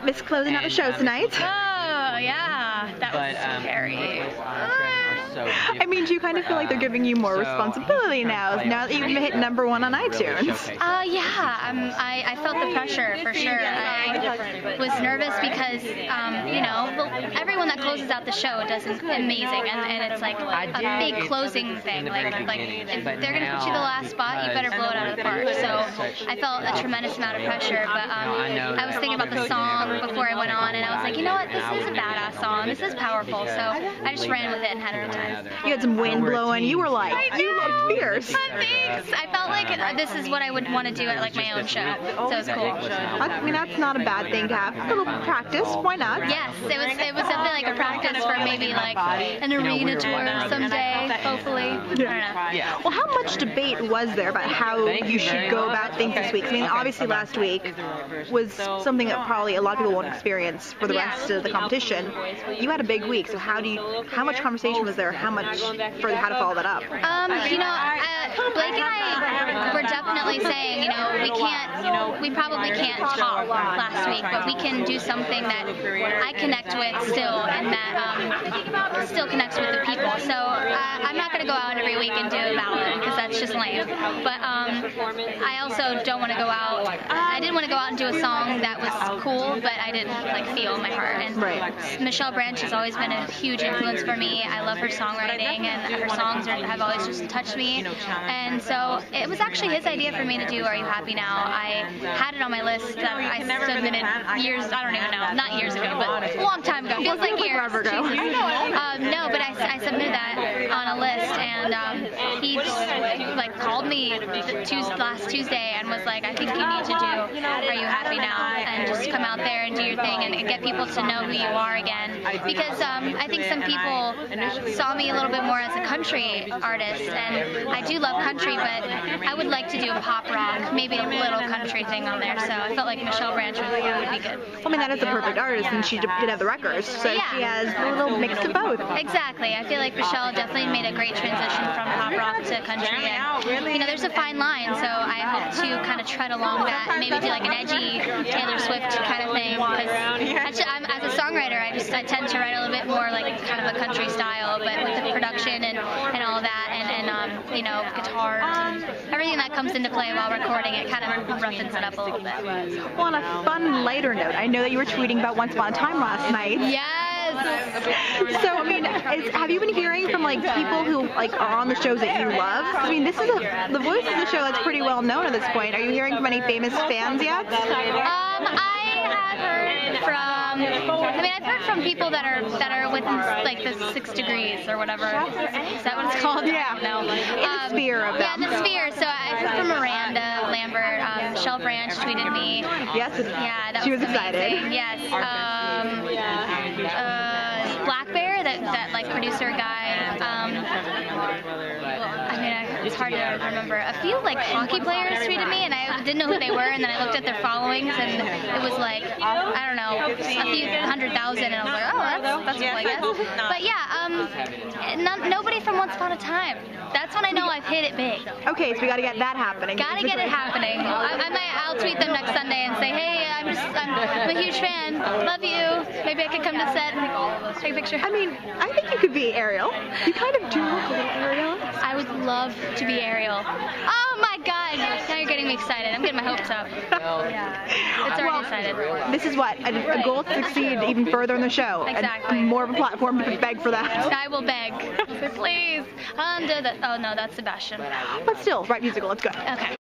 Miss closing out the show tonight. Oh, yeah. That was scary. I mean, do you kind of feel like they're giving you more responsibility now that you've hit #1 on iTunes? Yeah. I felt the pressure for sure. I was nervous because, you know, everyone that closes out the show does amazing, and it's like a big closing thing. Like if they're gonna put you the last spot, you better blow it out of the park. So I felt a tremendous amount of pressure, but I was thinking about the song before I went on, and I was like, you know what, this is a badass song. This is powerful. So I just ran with it and had a good time. You had some wind blowing. You were like, you looked fierce. Thanks. I felt like this is what I would want to do at like my own show. So it was cool. I mean, that's not a bad thing to have. A little practice. Why not? Yes, it was definitely like a practice for maybe like an arena tour someday, hopefully. I don't know. Well, how much debate was there about how you should go about things this week? I mean, obviously last week was something that probably a lot of people won't experience for the rest of the competition. You had a big week, so how much conversation was there? How to follow that up? You know, Blake and I were definitely saying, you know, we probably can't talk last week, but we can do something that I connect with still, and that still connects with the people. So I'm not going to go out every week and do a ballad because that's just lame. But I also don't want to go out. I didn't want to go out and do a song that was cool, but I didn't like feel in my heart. And Michelle Branch has always been a huge influence for me. I love her songwriting, and her songs have always just touched me. And so it was actually his idea for me to do Are You Happy Now? I had it on my list that I submitted years, I don't even know, not years ago, but a long time ago. Feels like years. No, but I submitted that on a list, and he just like called me last Tuesday and was like, I think you need to do Are You Happy Now? And just come out there and do your thing and get people to know who you are again. Because I think some people saw me a little bit more as a country artist, and I do love country, but I would like to do a pop rock, maybe a little country thing on there. So I felt like Michelle Branch would be good. Well, I mean, that is the perfect artist, and she did have the records, so she has a little mix of both. Exactly. I feel like Michelle definitely made a great transition from pop rock to country, and you know, there's a fine line, so I hope to kind of tread along that and maybe do like an edgy Taylor Swift kind of thing, because as a songwriter, I tend to write a little bit more like kind of a country style, but with the production and all that, and you know, guitars and everything that comes into play while recording, it kind of roughens it up a little bit. Well, on a fun, lighter note, I know that you were tweeting about Once Upon a Time last night. Yes! So, I mean, have you been hearing from, like, people who, like, are on the shows that you love? I mean, this is the voice of the show that's pretty well known at this point. Are you hearing from any famous fans yet? I've heard from people that are within like the 6 degrees or whatever. Is that what it's called? Yeah. No. In the sphere of them. Yeah, the sphere. So I heard from Miranda Lambert. Michelle Branch tweeted me. Yes. Yeah, that she was excited. Amazing. Yes. Black Bear, that like producer guy. It's hard to remember. A few like hockey players tweeted me, and I didn't know who they were, and then I looked at their followings, and it was like, I don't know, a few 100,000, and I was like, oh, that's cool, I guess. But yeah, nobody from Once Upon a Time. That's when I know I've hit it big. Okay, so we got to get that happening. Got to get it happening. I'll tweet them next Sunday and say, hey, I'm a huge fan. Love you. Maybe I could come to set and take a picture. I mean, I think you could be Ariel. You kind of do look a little Ariel. I would love to be Ariel. Oh my God! Now you're getting me excited. I'm getting my hopes up. Yeah, it's already decided. This is what a goal to succeed even further in the show. Exactly. And more of a platform to beg for that. I will beg. Please. Under the. Oh no, that's Sebastian. But still, right musical. Let's go. Okay.